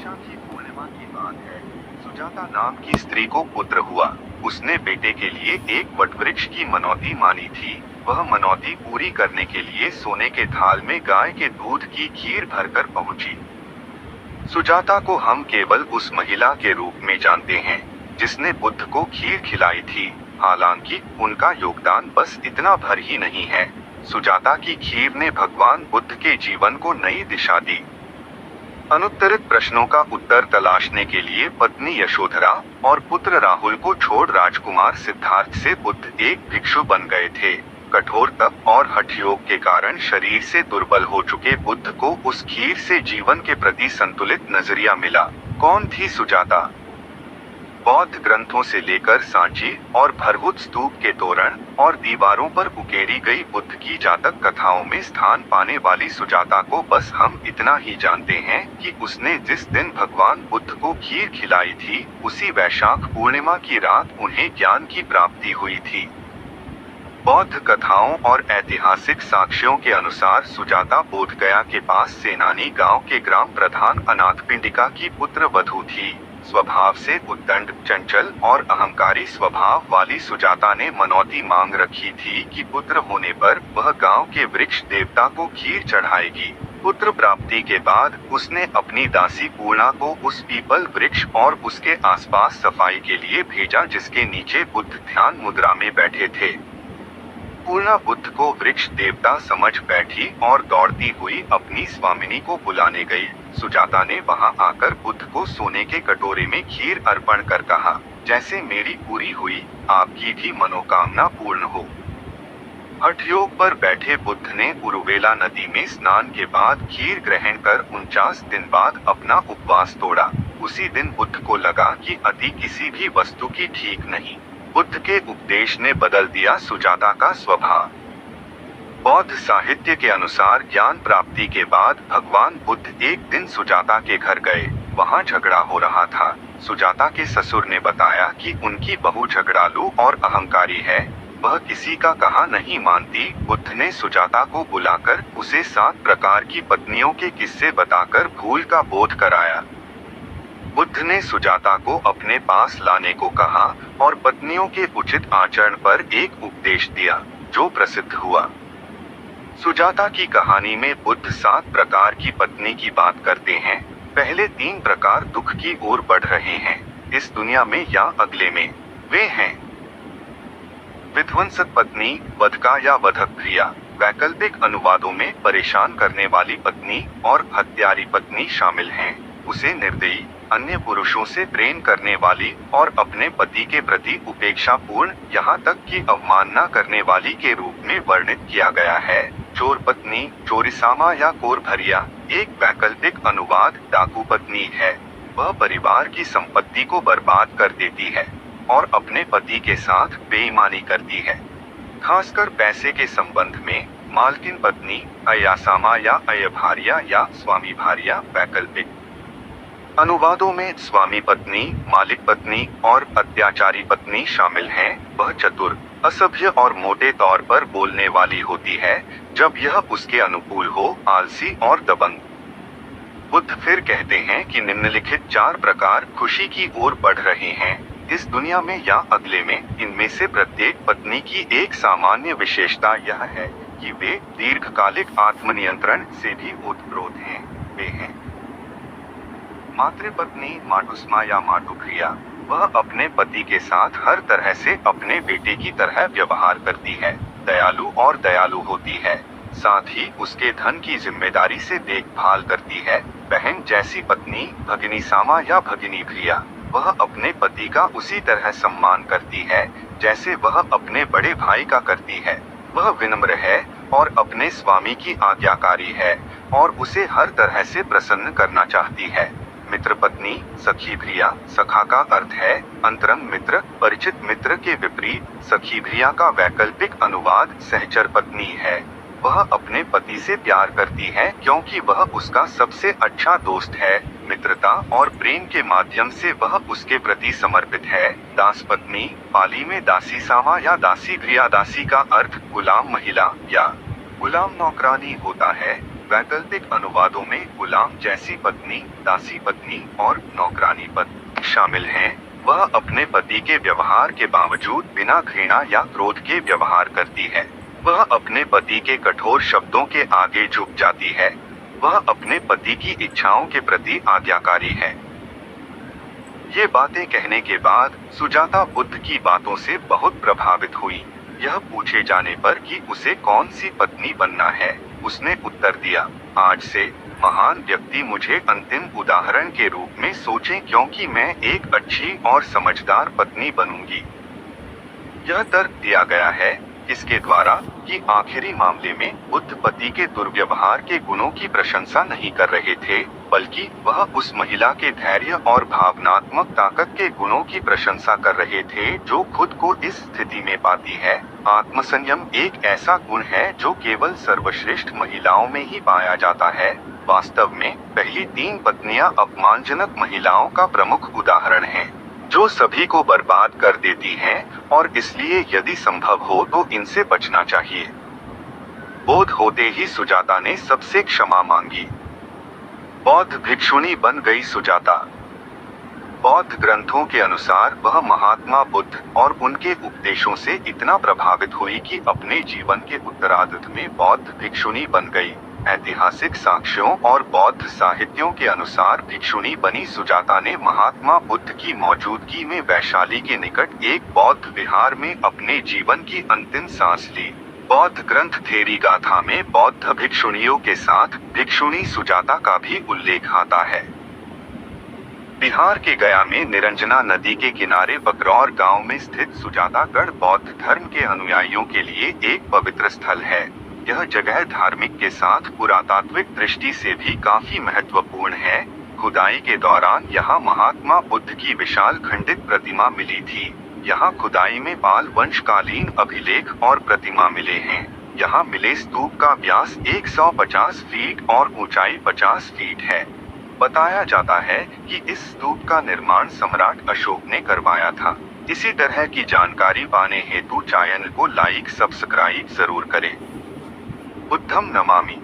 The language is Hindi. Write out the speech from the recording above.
वैशाखी पूर्णिमा की बात है। सुजाता नाम की स्त्री को पुत्र हुआ। उसने बेटे के लिए एक वटवृक्ष की मनौती मानी थी। वह मनौती पूरी करने के लिए सोने के थाल में गाय के दूध की खीर भरकर पहुंची। सुजाता को हम केवल उस महिला के रूप में जानते हैं जिसने बुद्ध को खीर खिलाई थी। हालांकि उनका योगदान बस इतना भर ही नहीं है। सुजाता की खीर ने भगवान बुद्ध के जीवन को नई दिशा दी। अनुत्तरित प्रश्नों का उत्तर तलाशने के लिए पत्नी यशोधरा और पुत्र राहुल को छोड़ राजकुमार सिद्धार्थ से बुद्ध एक भिक्षु बन गए थे। कठोर तप और हठ योग के कारण शरीर से दुर्बल हो चुके बुद्ध को उस खीर से जीवन के प्रति संतुलित नजरिया मिला। कौन थी सुजाता? बौद्ध ग्रंथों से लेकर सांची और भरहुत स्तूप के तोरण और दीवारों पर उकेरी गई बुद्ध की जातक कथाओं में स्थान पाने वाली सुजाता को बस हम इतना ही जानते हैं कि उसने जिस दिन भगवान बुद्ध को खीर खिलाई थी, उसी वैशाख पूर्णिमा की रात उन्हें ज्ञान की प्राप्ति हुई थी। बौद्ध कथाओं और ऐतिहासिक साक्ष्यों के अनुसार सुजाता बोधगया के पास सेनानी गांव के ग्राम प्रधान अनाथपिंडिका की पुत्र वधू थी। स्वभाव से उद्दंड, चंचल और अहंकारी स्वभाव वाली सुजाता ने मनौती मांग रखी थी कि पुत्र होने पर वह गांव के वृक्ष देवता को खीर चढ़ाएगी। पुत्र प्राप्ति के बाद उसने अपनी दासी पूर्णा को उस पीपल वृक्ष और उसके आसपास सफाई के लिए भेजा जिसके नीचे बुद्ध ध्यान मुद्रा में बैठे थे। पूर्णा बुद्ध को वृक्ष देवता समझ बैठी और दौड़ती हुई अपनी स्वामिनी को बुलाने गई। सुजाता ने वहां आकर बुद्ध को सोने के कटोरे में खीर अर्पण कर कहा, जैसे मेरी पूरी हुई, आपकी भी मनोकामना पूर्ण हो। हठ योग पर बैठे बुद्ध ने उरुवेला नदी में स्नान के बाद खीर ग्रहण कर 49 दिन बाद अपना उपवास तोड़ा। उसी दिन बुद्ध को लगा कि अति किसी भी वस्तु की ठीक नहीं। बुद्ध के उपदेश ने बदल दिया सुजाता का स्वभाव। बौद्ध साहित्य के अनुसार ज्ञान प्राप्ति के बाद भगवान बुद्ध एक दिन सुजाता के घर गए। वहां झगड़ा हो रहा था। सुजाता के ससुर ने बताया कि उनकी बहू झगड़ालू और अहंकारी है, वह किसी का कहा नहीं मानती। बुद्ध ने सुजाता को बुलाकर उसे 7 प्रकार की पत्नियों के किस्से बताकर भूल का बोध कराया। बुद्ध ने सुजाता को अपने पास लाने को कहा और पत्नियों के उचित आचरण पर एक उपदेश दिया, जो प्रसिद्ध हुआ। सुजाता की कहानी में बुद्ध 7 प्रकार की पत्नी की बात करते हैं। पहले 3 प्रकार दुख की ओर बढ़ रहे हैं, इस दुनिया में या अगले में। वे हैं विध्वंसक पत्नी, वधका या वधक प्रिया। वैकल्पिक अनुवादों में परेशान करने वाली पत्नी और हत्यारी पत्नी शामिल हैं। उसे निर्दयी, अन्य पुरुषों से प्रेम करने वाली और अपने पति के प्रति उपेक्षापूर्ण, यहाँ तक कि अवमानना करने वाली के रूप में वर्णित किया गया है। चोर पत्नी, चोरिसामा या कोरभरिया एक वैकल्पिक अनुवाद डाकू पत्नी है। वह परिवार की संपत्ति को बर्बाद कर देती है और अपने पति के साथ बेईमानी करती है, खासकर पैसे के संबंध में। मालकिन पत्नी, अयासामा या अयभारिया या स्वामी भारिया वैकल्पिक अनुवादों में स्वामी पत्नी, मालिक पत्नी और अत्याचारी पत्नी शामिल हैं। वह चतुर, असभ्य और मोटे तौर पर बोलने वाली होती है जब यह उसके अनुकूल हो, आलसी और दबंग। बुद्ध फिर कहते हैं कि निम्नलिखित 4 प्रकार खुशी की ओर बढ़ रहे हैं, इस दुनिया में या अगले में। इनमें से प्रत्येक पत्नी की एक सामान्य विशेषता यह है कि वे दीर्घकालिक आत्मनियंत्रण से भी ओतप्रोत हैं। वे हैं मातृपत्नी, माटुस्मा या माटुप्रिया। वह अपने पति के साथ हर तरह से अपने बेटे की तरह व्यवहार करती है, दयालु और दयालु होती है, साथ ही उसके धन की जिम्मेदारी से देखभाल करती है। बहन जैसी पत्नी, भगिनी सामा या भगिनी प्रिया। वह अपने पति का उसी तरह सम्मान करती है जैसे वह अपने बड़े भाई का करती है। वह विनम्र है और अपने स्वामी की आज्ञाकारी है और उसे हर तरह से प्रसन्न करना चाहती है। मित्र पत्नी, सखी प्रिया। सखा का अर्थ है अंतरंग मित्र, परिचित मित्र के विपरीत सखी प्रिया का वैकल्पिक अनुवाद सहचर पत्नी है। वह अपने पति से प्यार करती है क्योंकि वह उसका सबसे अच्छा दोस्त है। मित्रता और प्रेम के माध्यम से वह उसके प्रति समर्पित है। दास पत्नी, पाली में दासी सामा या दासी प्रिया। दासी का अर्थ गुलाम महिला या गुलाम नौकरानी होता है। वैकल्पिक अनुवादों में गुलाम जैसी पत्नी, दासी पत्नी और नौकरानी पत्नी शामिल हैं। वह अपने पति के व्यवहार के बावजूद बिना घृणा या क्रोध के व्यवहार करती है। वह अपने पति के कठोर शब्दों के आगे झुक जाती है। वह अपने पति की इच्छाओं के प्रति आज्ञाकारी है। ये बातें कहने के बाद सुजाता बुद्ध की बातों से बहुत प्रभावित हुई। यह पूछे जाने पर कि उसे कौन सी पत्नी बनना है, उसने उत्तर दिया, आज से महान व्यक्ति मुझे अंतिम उदाहरण के रूप में सोचें, क्योंकि मैं एक अच्छी और समझदार पत्नी बनूंगी। यह तर्क दिया गया है इसके द्वारा कि आखिरी मामले में बुद्ध पति के दुर्व्यवहार के गुणों की प्रशंसा नहीं कर रहे थे, बल्कि वह उस महिला के धैर्य और भावनात्मक ताकत के गुणों की प्रशंसा कर रहे थे जो खुद को इस स्थिति में पाती है। आत्मसंयम एक ऐसा गुण है जो केवल सर्वश्रेष्ठ महिलाओं में ही पाया जाता है। वास्तव में पहली 3 पत्नियां अपमानजनक महिलाओं का प्रमुख उदाहरण हैं, जो सभी को बर्बाद कर देती हैं, और इसलिए यदि संभव हो तो इनसे बचना चाहिए। बोध होते ही सुजाता ने सबसे क्षमा मांगी। बौद्ध भिक्षुणी बन गई सुजाता। बौद्ध ग्रंथों के अनुसार वह महात्मा बुद्ध और उनके उपदेशों से इतना प्रभावित हुई कि अपने जीवन के उत्तरार्ध में बौद्ध भिक्षुणी बन गई। ऐतिहासिक साक्ष्यों और बौद्ध साहित्यों के अनुसार भिक्षुणी बनी सुजाता ने महात्मा बुद्ध की मौजूदगी में वैशाली के निकट एक बौद्ध विहार में अपने जीवन की अंतिम सांस ली। बौद्ध ग्रंथ थेरी गाथा में बौद्ध भिक्षुणियों के साथ भिक्षुणी सुजाता का भी उल्लेख आता है। बिहार के गया में निरंजना नदी के किनारे बकरौर गांव में स्थित सुजातागढ़ बौद्ध धर्म के अनुयायियों के लिए एक पवित्र स्थल है। यह जगह धार्मिक के साथ पुरातात्विक दृष्टि से भी काफी महत्वपूर्ण है। खुदाई के दौरान यहाँ महात्मा बुद्ध की विशाल खंडित प्रतिमा मिली थी। यहाँ खुदाई में पाल वंशकालीन अभिलेख और प्रतिमा मिले हैं। यहाँ मिले स्तूप का व्यास 150 फीट और ऊंचाई 50 फीट है। बताया जाता है कि इस स्तूप का निर्माण सम्राट अशोक ने करवाया था। इसी तरह की जानकारी पाने हेतु चैनल को लाइक सब्सक्राइब जरूर करें। बुद्धं नमामि।